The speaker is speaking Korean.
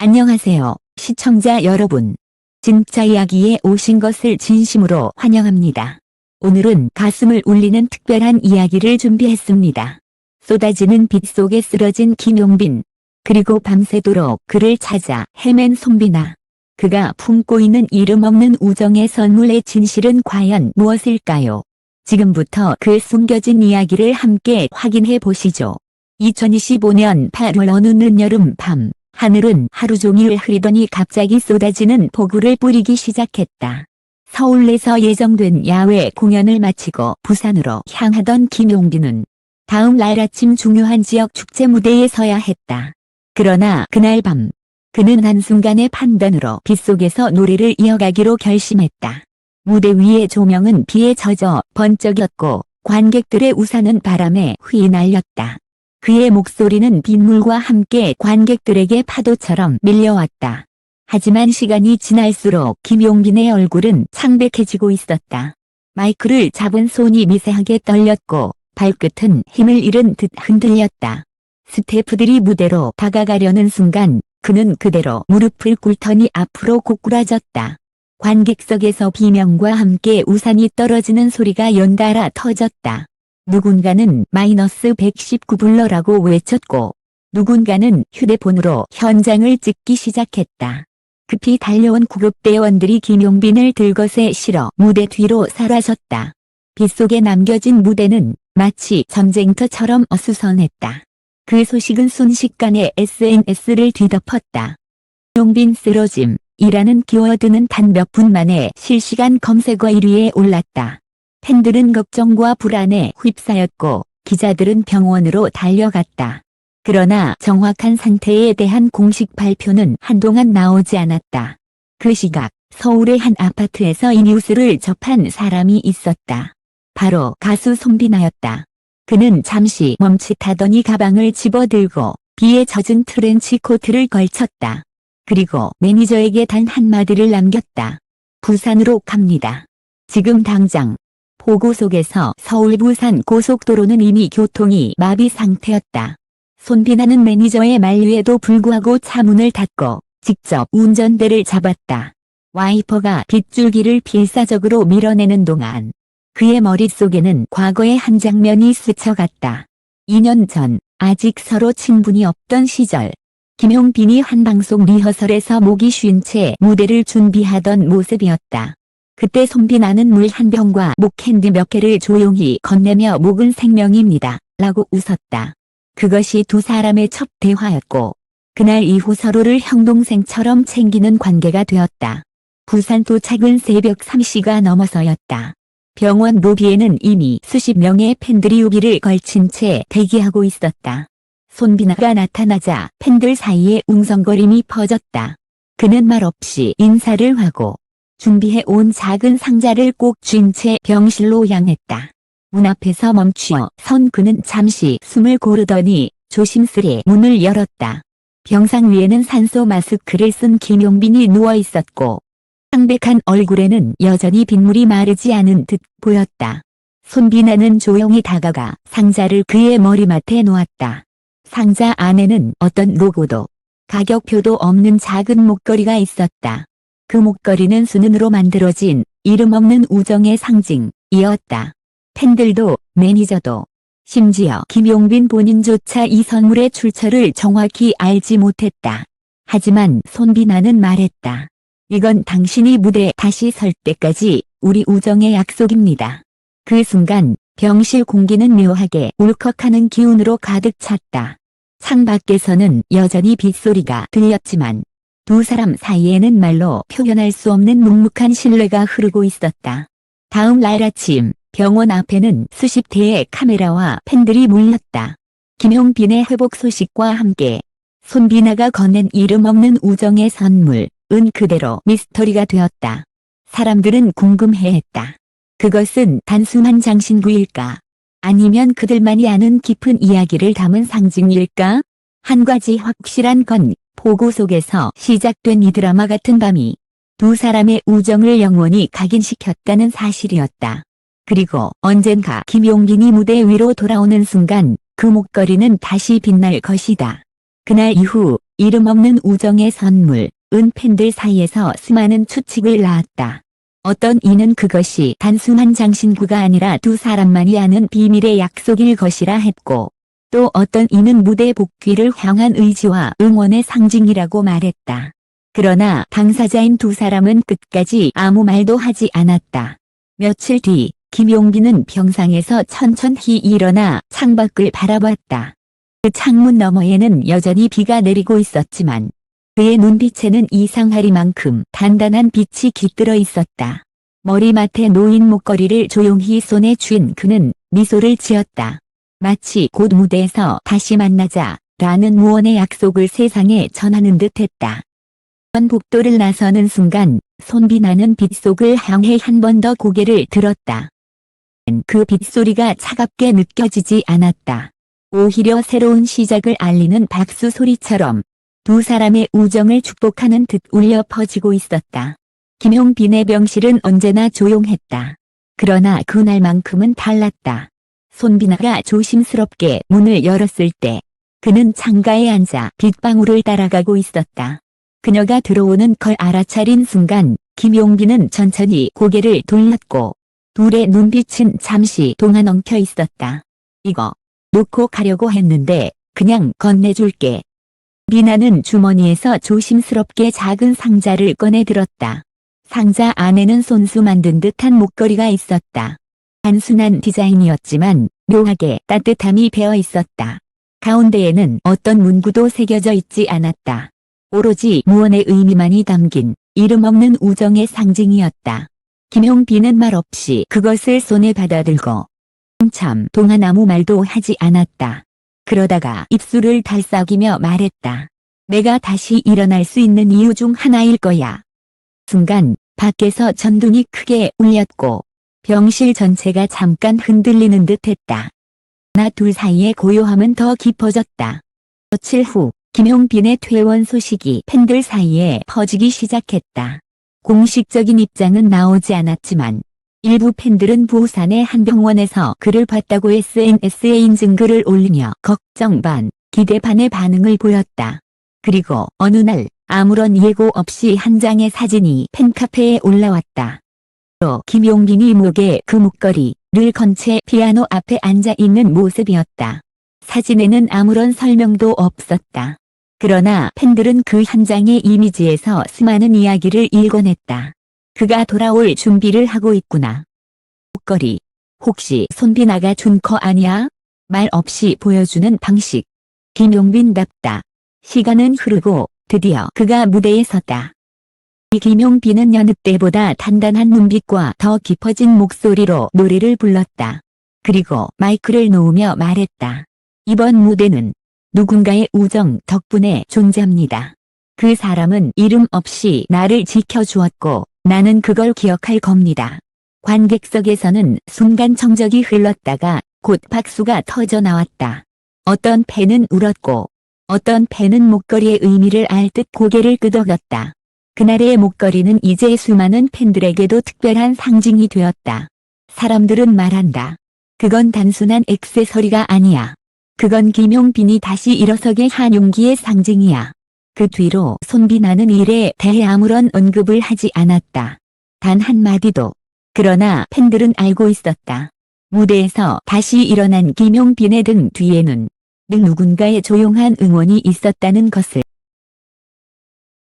안녕하세요, 시청자 여러분. 진짜 이야기에 오신 것을 진심으로 환영합니다. 오늘은 가슴을 울리는 특별한 이야기를 준비했습니다. 쏟아지는 빛 속에 쓰러진 김용빈, 그리고 밤새도록 그를 찾아 헤맨 손비나. 그가 품고 있는 이름 없는 우정의 선물의 진실은 과연 무엇일까요? 지금부터 그 숨겨진 이야기를 함께 확인해 보시죠. 2025년 8월 어느 늦여름 밤, 하늘은 하루 종일 흐리더니 갑자기 쏟아지는 폭우를 뿌리기 시작했다. 서울에서 예정된 야외 공연을 마치고 부산으로 향하던 김용빈은 다음 날 아침 중요한 지역 축제 무대에 서야 했다. 그러나 그날 밤, 그는 한순간의 판단으로 빗속에서 노래를 이어가기로 결심했다. 무대 위의 조명은 비에 젖어 번쩍였고 관객들의 우산은 바람에 휘날렸다. 그의 목소리는 빗물과 함께 관객들에게 파도처럼 밀려왔다. 하지만 시간이 지날수록 김용빈의 얼굴은 창백해지고 있었다. 마이크를 잡은 손이 미세하게 떨렸고 발끝은 힘을 잃은 듯 흔들렸다. 스태프들이 무대로 다가가려는 순간 그는 그대로 무릎을 꿇더니 앞으로 고꾸라졌다. 관객석에서 비명과 함께 우산이 떨어지는 소리가 연달아 터졌다. 누군가는 마이너스 119 불러라고 외쳤고 누군가는 휴대폰으로 현장을 찍기 시작했다. 급히 달려온 구급대원들이 김용빈을 들것에 실어 무대 뒤로 사라졌다. 빗속에 남겨진 무대는 마치 전쟁터처럼 어수선했다. 그 소식은 순식간에 SNS를 뒤덮었다. 김용빈 쓰러짐이라는 키워드는 단 몇 분 만에 실시간 검색어 1위에 올랐다. 팬들은 걱정과 불안에 휩싸였고 기자들은 병원으로 달려갔다. 그러나 정확한 상태에 대한 공식 발표는 한동안 나오지 않았다. 그 시각 서울의 한 아파트에서 이 뉴스를 접한 사람이 있었다. 바로 가수 손비나였다. 그는 잠시 멈칫하더니 가방을 집어들고 비에 젖은 트렌치 코트를 걸쳤다. 그리고 매니저에게 단 한마디를 남겼다. 부산으로 갑니다. 지금 당장. 폭우 속에서 서울 부산 고속도로는 이미 교통이 마비 상태였다. 손비나는 매니저의 만류에도 불구하고 차 문을 닫고 직접 운전대를 잡았다. 와이퍼가 빗줄기를 필사적으로 밀어내는 동안 그의 머릿속에는 과거의 한 장면이 스쳐갔다. 2년 전, 아직 서로 친분이 없던 시절, 김용빈이 한 방송 리허설에서 목이 쉰 채 무대를 준비하던 모습이었다. 그때 손비나는 물 한 병과 목캔디 몇 개를 조용히 건네며 목은 생명입니다. 라고 웃었다. 그것이 두 사람의 첫 대화였고 그날 이후 서로를 형동생처럼 챙기는 관계가 되었다. 부산 도착은 새벽 3시가 넘어서였다. 병원 로비에는 이미 수십 명의 팬들이 우비를 걸친 채 대기하고 있었다. 손비나가 나타나자 팬들 사이에 웅성거림이 퍼졌다. 그는 말없이 인사를 하고 준비해 온 작은 상자를 꼭 쥔 채 병실로 향했다. 문 앞에서 멈추어 선 그는 잠시 숨을 고르더니 조심스레 문을 열었다. 병상 위에는 산소 마스크를 쓴 김용빈이 누워 있었고 창백한 얼굴에는 여전히 빗물이 마르지 않은 듯 보였다. 손비나는 조용히 다가가 상자를 그의 머리맡에 놓았다. 상자 안에는 어떤 로고도 가격표도 없는 작은 목걸이가 있었다. 그 목걸이는 순은으로 만들어진 이름 없는 우정의 상징이었다. 팬들도 매니저도 심지어 김용빈 본인조차 이 선물의 출처를 정확히 알지 못했다. 하지만 손비나는 말했다. 이건 당신이 무대에 다시 설 때까지 우리 우정의 약속입니다. 그 순간 병실 공기는 묘하게 울컥하는 기운으로 가득 찼다. 창밖에서는 여전히 빗소리가 들렸지만 두 사람 사이에는 말로 표현할 수 없는 묵묵한 신뢰가 흐르고 있었다. 다음 날 아침 병원 앞에는 수십 대의 카메라와 팬들이 몰렸다. 김용빈의 회복 소식과 함께 손비나가 건넨 이름 없는 우정의 선물은 그대로 미스터리가 되었다. 사람들은 궁금해했다. 그것은 단순한 장신구일까? 아니면 그들만이 아는 깊은 이야기를 담은 상징일까? 한 가지 확실한 건 폭우 속에서 시작된 이 드라마 같은 밤이 두 사람의 우정을 영원히 각인시켰다는 사실이었다. 그리고 언젠가 김용빈이 무대 위로 돌아오는 순간 그 목걸이는 다시 빛날 것이다. 그날 이후 이름 없는 우정의 선물, 은 팬들 사이에서 수많은 추측을 낳았다. 어떤 이는 그것이 단순한 장신구가 아니라 두 사람만이 아는 비밀의 약속일 것이라 했고, 또 어떤 이는 무대 복귀를 향한 의지와 응원의 상징이라고 말했다. 그러나 당사자인 두 사람은 끝까지 아무 말도 하지 않았다. 며칠 뒤 김용빈은 병상에서 천천히 일어나 창밖을 바라봤다. 그 창문 너머에는 여전히 비가 내리고 있었지만 그의 눈빛에는 이상하리만큼 단단한 빛이 깃들어 있었다. 머리맡에 놓인 목걸이를 조용히 손에 쥔 그는 미소를 지었다. 마치 곧 무대에서 다시 만나자 라는 무언의 약속을 세상에 전하는 듯했다. 복도를 나서는 순간 손비나는 빗속을 향해 한 번 더 고개를 들었다. 그 빗소리가 차갑게 느껴지지 않았다. 오히려 새로운 시작을 알리는 박수 소리처럼 두 사람의 우정을 축복하는 듯 울려 퍼지고 있었다. 김용빈의 병실은 언제나 조용했다. 그러나 그날만큼은 달랐다. 손비나가 조심스럽게 문을 열었을 때 그는 창가에 앉아 빗방울을 따라가고 있었다. 그녀가 들어오는 걸 알아차린 순간 김용빈은 천천히 고개를 돌렸고 둘의 눈빛은 잠시 동안 엉켜 있었다. 이거 놓고 가려고 했는데 그냥 건네줄게. 비나는 주머니에서 조심스럽게 작은 상자를 꺼내 들었다. 상자 안에는 손수 만든 듯한 목걸이가 있었다. 단순한 디자인이었지만 묘하게 따뜻함이 배어 있었다. 가운데에는 어떤 문구도 새겨져 있지 않았다. 오로지 무언의 의미만이 담긴 이름 없는 우정의 상징이었다. 김용빈은 말없이 그것을 손에 받아들고 한참 동안 아무 말도 하지 않았다. 그러다가 입술을 달싹이며 말했다. 내가 다시 일어날 수 있는 이유 중 하나일 거야. 순간 밖에서 전등이 크게 울렸고 병실 전체가 잠깐 흔들리는 듯했다. 하나 둘 사이의 고요함은 더 깊어졌다. 며칠 후 김용빈의 퇴원 소식이 팬들 사이에 퍼지기 시작했다. 공식적인 입장은 나오지 않았지만 일부 팬들은 부산의 한 병원에서 그를 봤다고 SNS에 인증글을 올리며 걱정 반, 기대 반의 반응을 보였다. 그리고 어느 날 아무런 예고 없이 한 장의 사진이 팬카페에 올라왔다. 또 김용빈이 목에 그 목걸이를 건 채 피아노 앞에 앉아 있는 모습이었다. 사진에는 아무런 설명도 없었다. 그러나 팬들은 그 한 장의 이미지에서 수많은 이야기를 읽어냈다. 그가 돌아올 준비를 하고 있구나. 목걸이. 혹시 손비나가 준 거 아니야? 말 없이 보여주는 방식. 김용빈답다. 시간은 흐르고 드디어 그가 무대에 섰다. 이 김용빈은 여느 때보다 단단한 눈빛과 더 깊어진 목소리로 노래를 불렀다. 그리고 마이크를 놓으며 말했다. 이번 무대는 누군가의 우정 덕분에 존재합니다. 그 사람은 이름 없이 나를 지켜주었고 나는 그걸 기억할 겁니다. 관객석에서는 순간 정적이 흘렀다가 곧 박수가 터져 나왔다. 어떤 팬은 울었고 어떤 팬은 목걸이의 의미를 알 듯 고개를 끄덕였다. 그날의 목걸이는 이제 수많은 팬들에게도 특별한 상징이 되었다. 사람들은 말한다. 그건 단순한 액세서리가 아니야. 그건 김용빈이 다시 일어서게 한 용기의 상징이야. 그 뒤로 손비나는 일에 대해 아무런 언급을 하지 않았다. 단 한마디도. 그러나 팬들은 알고 있었다. 무대에서 다시 일어난 김용빈의 등 뒤에는 늘 누군가의 조용한 응원이 있었다는 것을.